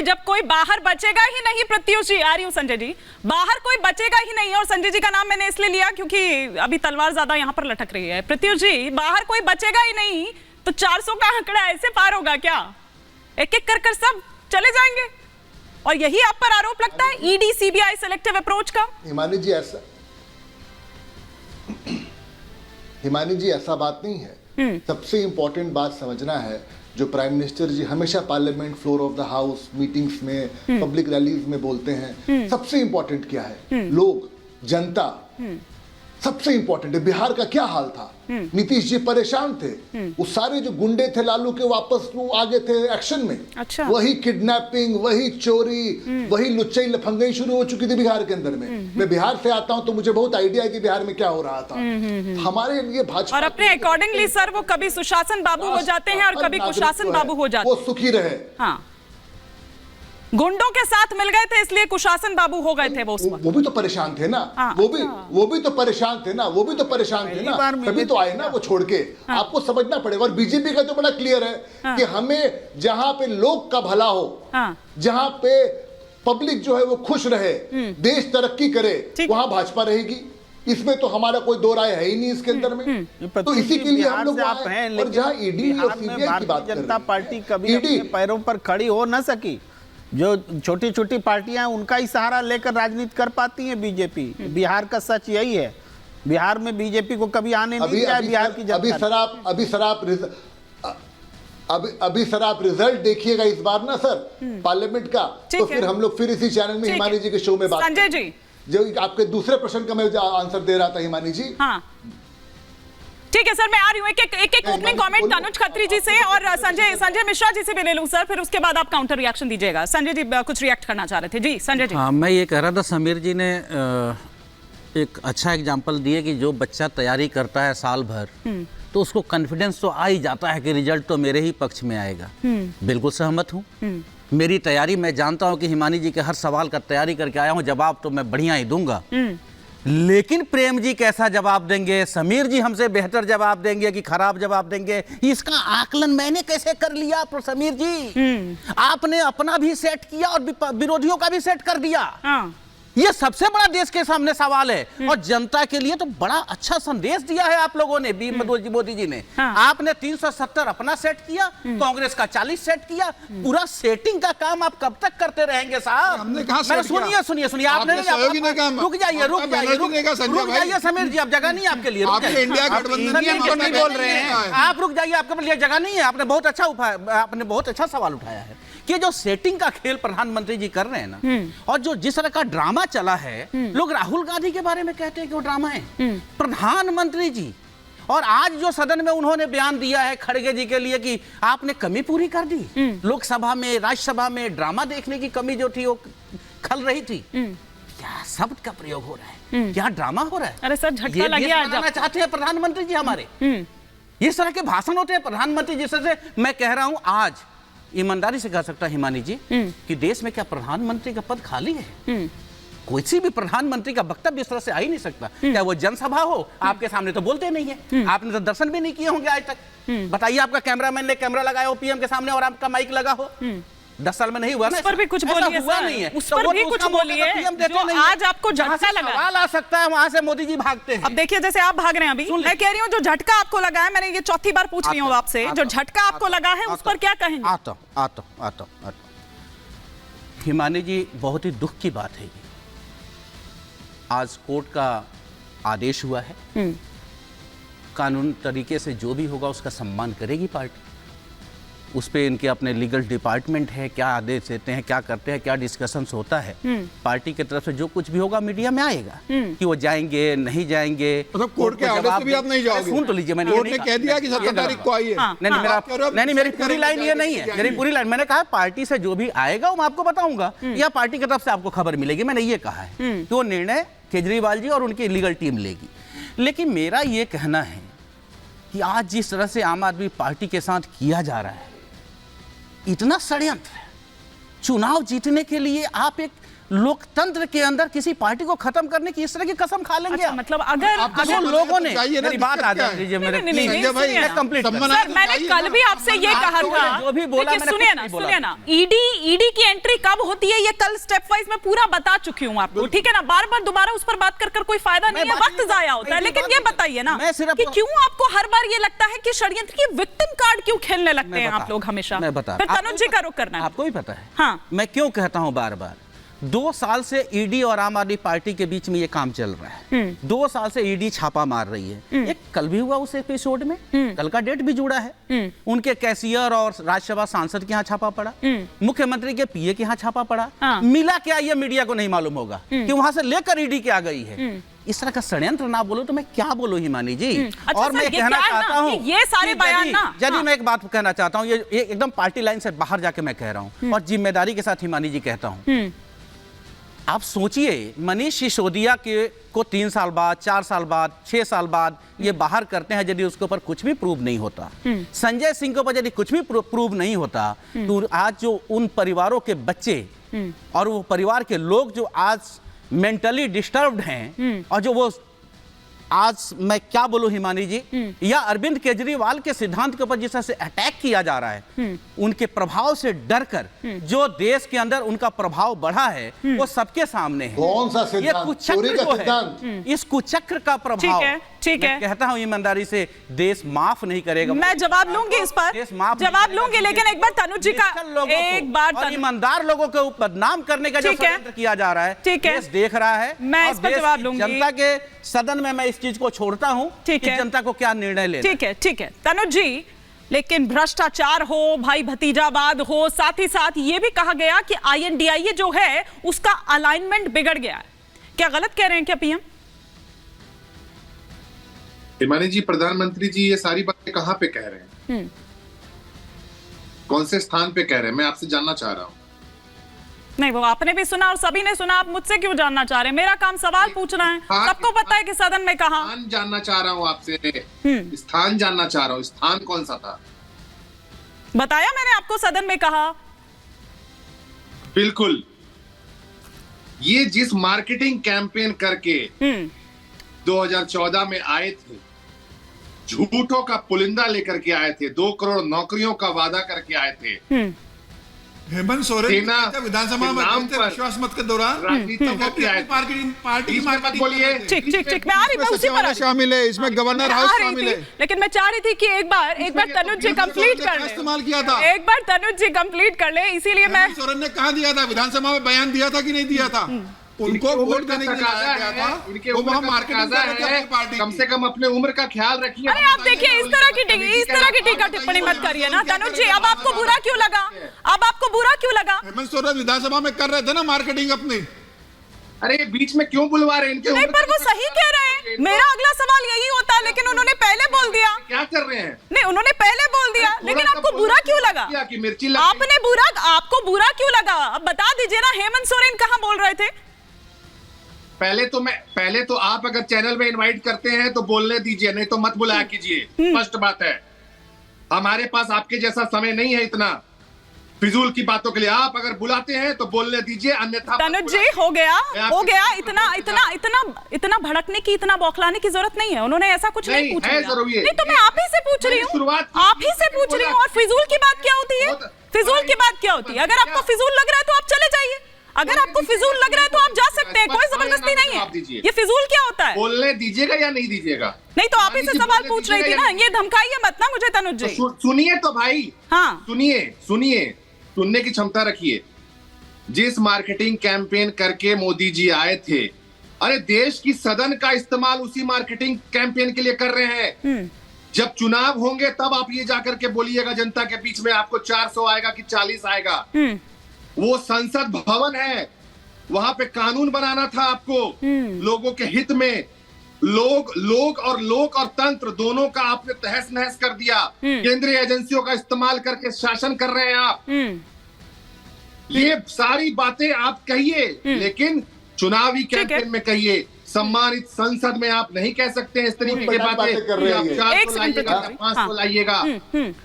जब कोई बाहर बचेगा ही नहीं, प्रत्युष जी आ रही हूँ, संजय जी, बाहर कोई बचेगा ही नहीं, और संजय जी का नाम मैंने इसलिए लिया क्योंकि अभी तलवार ज्यादा यहाँ पर लटक रही है। प्रत्युष जी, बाहर कोई बचेगा ही नहीं तो 400 का आंकड़ा ऐसे पार होगा क्या? एक एक कर सब चले जाएंगे, और यही आप पर आरोप लगता है ईडी सीबीआई सेलेक्टिव अप्रोच का? हिमानी जी ऐसा बात नहीं है। सबसे इंपॉर्टेंट बात समझना है, जो प्राइम मिनिस्टर जी हमेशा parliament floor of the house meetings में, पब्लिक रैलीज में बोलते हैं, सबसे इंपॉर्टेंट क्या है? लोग, जनता सबसे इंपॉर्टेंट है। बिहार का क्या हाल था? नीतीश जी परेशान थे, वो सारे जो गुंडे थे लालू के वापस वो आगे थे एक्शन में। अच्छा। वही किडनैपिंग, वही चोरी, वही लुच्चई लफंगई शुरू हो चुकी थी बिहार के अंदर में। मैं बिहार से आता हूं तो मुझे बहुत आइडिया है कि बिहार में क्या हो रहा था। हमारे लिए भाजपा और अपने अकॉर्डिंगली सर वो कभी सुशासन बाबू हो जाते हैं और कभी कुशासन बाबू हो जाते हैं। वो सुखी रहे। हाँ, गुंडों के साथ मिल गए थे इसलिए कुशासन बाबू हो गए थे वो उस वक्त। वो भी तो परेशान थे ना। वो भी तो परेशान थे ना। वो भी तो परेशान थे ना, तभी तो आए ना वो छोड़ के। आपको समझना पड़ेगा। और बीजेपी का तो बड़ा क्लियर है कि हमें जहां पे लोग का भला हो, जहां पे पब्लिक जो है वो खुश रहे, देश तरक्की करे, वहां भाजपा रहेगी। इसमें तो हमारा कोई दो राय है ही नहीं इसके अंदर में। तो इसी के लिए हम लोग आए। और जहां ईडी और सीबीआई की बात कर रहे हैं, जनता पार्टी कभी अपने पैरों पर खड़ी हो ना सकी। जो छोटी छोटी पार्टियां हैं उनका ही सहारा लेकर राजनीति कर पाती है बीजेपी। बिहार का सच यही है, बिहार में बीजेपी को कभी आने नहीं दिया बिहार की जनता। अभी सर आप रिजल्ट देखिएगा इस बार ना सर पार्लियामेंट का, तो फिर हम लोग फिर इसी चैनल में हिमानी जी के शो में बात। संजय जी, जो आपके दूसरे प्रश्न का मैं आंसर दे रहा था हिमानी जी। हाँ ठीक है सर, मैं आ रही हूँ। एक ओपनिंग कमेंट तनुज खत्री जी से और संजय मिश्रा जी से भी ले लूं सर, फिर उसके बाद आप काउंटर रिएक्शन दीजिएगा। संजय जी कुछ रिएक्ट करना चाह रहे थे। जी संजय जी। हाँ, मैं ये कह रहा था, समीर जी ने एक अच्छा एग्जांपल दिए कि जो बच्चा तैयारी करता है साल भर तो उसको कॉन्फिडेंस तो आ ही जाता है कि रिजल्ट तो मेरे ही पक्ष में आएगा। बिल्कुल सहमत हूँ। मेरी तैयारी, मैं जानता हूँ कि हिमानी जी के हर सवाल का तैयारी करके आया हूँ, जवाब तो मैं बढ़िया ही दूंगा। लेकिन प्रेम जी कैसा जवाब देंगे, समीर जी हमसे बेहतर जवाब देंगे कि खराब जवाब देंगे, इसका आकलन मैंने कैसे कर लिया? समीर जी आपने अपना भी सेट किया और विरोधियों का भी सेट कर दिया। ये सबसे बड़ा देश के सामने सवाल है और जनता के लिए तो बड़ा अच्छा संदेश दिया है आप लोगों ने, मोदी जी ने। आपने 370 अपना सेट किया, कांग्रेस का 40 सेट किया। पूरा सेटिंग का काम आप कब तक करते रहेंगे साहब? सुनिए आपने रुक जाइए समीर जी, आप जगह नहीं है आपके लिए, इंडिया गठबंधन नहीं बोल रहे हैं आप, रुक जाइए, आपके लिए जगह नहीं है। आपने बहुत अच्छा सवाल उठाया है कि जो सेटिंग का खेल प्रधानमंत्री जी कर रहे हैं ना, और जो जिस तरह का ड्रामा चला है, लोग राहुल गांधी के बारे में कहते हैं कि वो ड्रामा है। प्रधानमंत्री जी, और आज जो सदन में उन्होंने बयान दिया है खड़गे जी के लिए कि आपने कमी पूरी कर दी, लोकसभा में राज्यसभा में ड्रामा देखने की कमी जो थी वो खल रही थी। क्या शब्द का प्रयोग हो रहा है, क्या ड्रामा हो रहा है? अरे सर, झटका लग गया आज चाहते हैं प्रधानमंत्री जी हमारे। इस तरह के भाषण होते हैं प्रधानमंत्री जी से। मैं कह रहा हूं, आज ईमानदारी से कह सकता हिमानी जी कि देश में क्या प्रधानमंत्री का पद खाली है? कोई सी भी प्रधानमंत्री का वक्तव्य इस तरह से आ ही नहीं सकता। क्या वो जनसभा हो, आपके सामने तो बोलते नहीं है, आपने तो दर्शन भी नहीं किए होंगे आज तक। बताइए, आपका कैमरामैन ने कैमरा लगाया हो पीएम के सामने और आपका माइक लगा हो, 10 साल में नहीं हुआ ना? उस पर भी कुछ बोलिए, हुआ नहीं है, उस पर भी कुछ बोलिए जो आज आपको झटका लगा। सवाल आ सकता है, वहां से मोदी जी भागते हैं। अब देखिए, जैसे आप भाग रहे हैं अभी, मैं कह रही हूँ जो झटका आपको लगा है, मैंने ये चौथी बार पूछ रही हूँ आपसे, जो झटका आपको लगा है उस पर क्या कहेंगे? आता हिमानी जी, बहुत ही दुख की बात है ये। आज कोर्ट का आदेश हुआ है, कानून तरीके से जो भी होगा उसका सम्मान करेगी पार्टी। उस पे इनके अपने लीगल डिपार्टमेंट है, क्या आदेश देते हैं, क्या करते हैं, क्या डिस्कशंस होता है। पार्टी की तरफ से जो कुछ भी होगा मीडिया में आएगा कि वो जाएंगे नहीं जाएंगे। मतलब कोर्ट के आदेश से भी आप नहीं जाओगे? सुन तो लीजिए, मैंने कोर्ट ने कह दिया कि 17 तारीख को आइए। नहीं, मेरी पूरी लाइन ये नहीं है, मेरी पूरी लाइन, मैंने कहा पार्टी से जो भी आएगा वो मैं आपको बताऊंगा, या पार्टी की तरफ से आपको खबर मिलेगी। मैंने ये कहा है कि वो निर्णय केजरीवाल जी और उनकी लीगल टीम लेगी। लेकिन मेरा ये कहना है कि आज जिस तरह से आम आदमी पार्टी के साथ किया जा रहा है, इतना षड्यंत्र, चुनाव जीतने के लिए आप एक लोकतंत्र के अंदर किसी पार्टी को खत्म करने की इस तरह की कसम खा लेंगे? अच्छा, मतलब अगर लोगों ने, मेरी बात आ जाए, कंप्लीट। सर, मैंने कल भी आपसे ये कहा था, जो भी बोला, सुनिए ना, ईडी की एंट्री कब होती है ये कल स्टेप वाइज मैं पूरा बता चुकी हूँ आपको, ठीक है ना। बार बार दोबारा उस पर बात कर कोई फायदा नहीं है, वक्त जाया होता है। लेकिन ये बताइए ना कि क्यों आपको हर बार ये लगता है कि षड्यंत्र की विक्टिम कार्ड क्यों खेलने लगते हैं आप लोग हमेशा। मैं बता, फिर तनुज जी का रुख करना है। आपको भी पता है हाँ, मैं क्यों कहता हूं बार बार, 2 साल से ईडी और आम आदमी पार्टी के बीच में ये काम चल रहा है। 2 साल से ईडी छापा मार रही है। एक कल भी हुआ उस एपिसोड में, कल का डेट भी जुड़ा है। उनके कैशियर और राज्यसभा सांसद के यहाँ छापा पड़ा, मुख्यमंत्री के पीए के यहाँ छापा पड़ा। मिला क्या ये मीडिया को नहीं मालूम होगा कि वहां से लेकर ईडी के आ गई है। इस तरह का षड्यंत्र ना बोलो तो मैं क्या बोलूं हिमानी जी। अच्छा और मैं कहना चाहता हूं, ये सारे बयान ना, यदि मैं एक बात कहना चाहता हूं, ये एकदम पार्टी लाइन से बाहर जाके मैं कह रहा हूं और जिम्मेदारी के साथ हिमानी जी कहता हूं। आप सोचिए, मनीष सिसोदिया को 3 साल बाद, 4 साल बाद, 6 साल बाद ये बाहर करते हैं, यदि उसके ऊपर कुछ भी प्रूव नहीं होता। संजय सिंह के ऊपर यदि कुछ भी प्रूव नहीं होता, तो आज जो उन परिवारों के बच्चे और वो परिवार के लोग जो आज मेंटली डिस्टर्ब्ड हैं और जो वो आज मैं क्या बोलूं हिमानी जी, या अरविंद केजरीवाल के सिद्धांत के ऊपर जिस तरह से अटैक किया जा रहा है, उनके प्रभाव से डरकर जो देश के अंदर उनका प्रभाव बढ़ा है वो सबके सामने है। कौन सा ये सिद्धांत? कुचक्र जो है, इस कुचक्र का प्रभाव, ठीक है, मैं कहता हूं ईमानदारी से, देश माफ नहीं करेगा। मैं जवाब लूंगी इस पर, जवाब लूंगी, लेकिन एक बार तनुज जी का, एक बार ईमानदार लोगों को बदनाम करने का जो षड्यंत्र किया जा रहा है, देश देख रहा है। मैं इस पर जवाब लूंगी। जनता के सदन में मैं इस चीज को छोड़ता हूं कि जनता को क्या निर्णय लेना। ठीक है तनुज जी, लेकिन भ्रष्टाचार हो, भाई भतीजावाद हो, साथ ही साथ ये भी कहा गया कि INDIA जो है उसका अलाइनमेंट बिगड़ गया है। क्या गलत कह रहे हैं क्या पीएम? हिमानी जी, प्रधानमंत्री जी ये सारी बातें कहां पे कह रहे हैं? कौन से स्थान पे कह रहे हैं? मैं आपसे जानना चाह रहा हूं। नहीं, वो आपने भी सुना और सभी ने सुना, आप मुझसे क्यों जानना चाह रहे हैं? मेरा काम सवाल पूछना है, सबको पता है कि सदन में कहा। स्थान जानना चाह रहा हूं आपसे, स्थान जानना चाह रहा हूं, स्थान कौन सा था? बताया मैंने आपको, सदन में कहा। बिल्कुल, ये जिस मार्केटिंग कैंपेन करके 2014 में आए थे, झूठों का पुलिंदा लेकर के आए थे, 2 करोड़ नौकरियों का वादा करके आए थे। हेमंत सोरेन विधानसभा में विश्वास मत के दौरान राजनीति पार्टी बोलिए। ठीक, मैं आ रही, मैं उसी पर शामिल है, इसमें गवर्नर हाउस शामिल है। लेकिन मैं चाह रही थी कि एक बार तनुज जी कंप्लीट कर ले, इस्तेमाल किया था, एक बार तनुज जी कंप्लीट कर ले, इसीलिए मैं। सोरेन ने कहा दिया था, विधानसभा में बयान दिया था कि नहीं दिया था? उनको वोट देने के लिए लाया गया था। इनके उम्र का तकाजा है, कम से कम अपने उम्र का ख्याल रखिए। अरे आप देखिए, इस तरह की टीका टिप्पणी मत करिए ना तनुज जी। अब आपको बुरा क्यों लगा? अब आपको बुरा क्यों लगा? हेमंत सोरेन विधानसभा में कर रहे थे ना मार्केटिंग अपनी। अरे बीच में क्यों बुलवा रहे हैं इनके? नहीं, पर वो सही कह रहे हैं। मेरा अगला सवाल यही होता, लेकिन उन्होंने पहले बोल दिया। क्या कर रहे हैं? नहीं, उन्होंने पहले बोल दिया, लेकिन आपको बुरा क्यों लगा? कि मिर्ची आपको बुरा क्यों लगा? अब बता दीजिए ना, हेमंत सोरेन कहाँ बोल रहे थे? पहले तो आप अगर चैनल में इनवाइट करते हैं तो बोलने दीजिए, नहीं तो मत बुलाया कीजिए। स्पष्ट बात है, हमारे पास आपके जैसा समय नहीं है इतना फिजूल की बातों के लिए। आप अगर बुलाते हैं तो बोलने दीजिए, अन्यथा। तनुज जी, हो गया। इतना भड़कने की, इतना बौखलाने की जरूरत नहीं है। उन्होंने ऐसा कुछ नहीं पूछा है। नहीं तो मैं आप ही से पूछ रही हूँ, आप ही से पूछ रही हूँ। और फिजूल की बात क्या होती है? फिजूल की बात क्या होती है? अगर आपको फिजूल लग रहा है तो आप चले जाइए, अगर आपको फिजूल लग रहा है तो आप जा सकते हैं, कोई जबरदस्ती नहीं है। ये फिजूल क्या होता है? बोलने दीजिएगा या नहीं दीजिएगा? नहीं तो आप ही से सवाल पूछ रही थी ना, ये धमकाइए मत ना मुझे तनुज जी। सुनिए तो भाई, हाँ सुनिए, सुनने की क्षमता रखिए। जिस मार्केटिंग कैंपेन करके मोदी जी आए थे, अरे देश की सदन का इस्तेमाल उसी मार्केटिंग कैंपेन के लिए कर रहे हैं। जब चुनाव होंगे तब आप ये जाकर के बोलिएगा जनता के बीच में, आपको 400 आएगा कि 40 आएगा। वो संसद भवन है, वहां पे कानून बनाना था आपको लोगों के हित में। लोग और तंत्र दोनों का आपने तहस नहस कर दिया। केंद्रीय एजेंसियों का इस्तेमाल करके शासन कर रहे हैं आप। ये सारी बातें आप कहिए, लेकिन चुनावी कैंपेन में कहिए। सम्मानित संसद में आप नहीं कह सकते इस तरीके की बातें। 400 लाइएगा, 500 लाइएगा।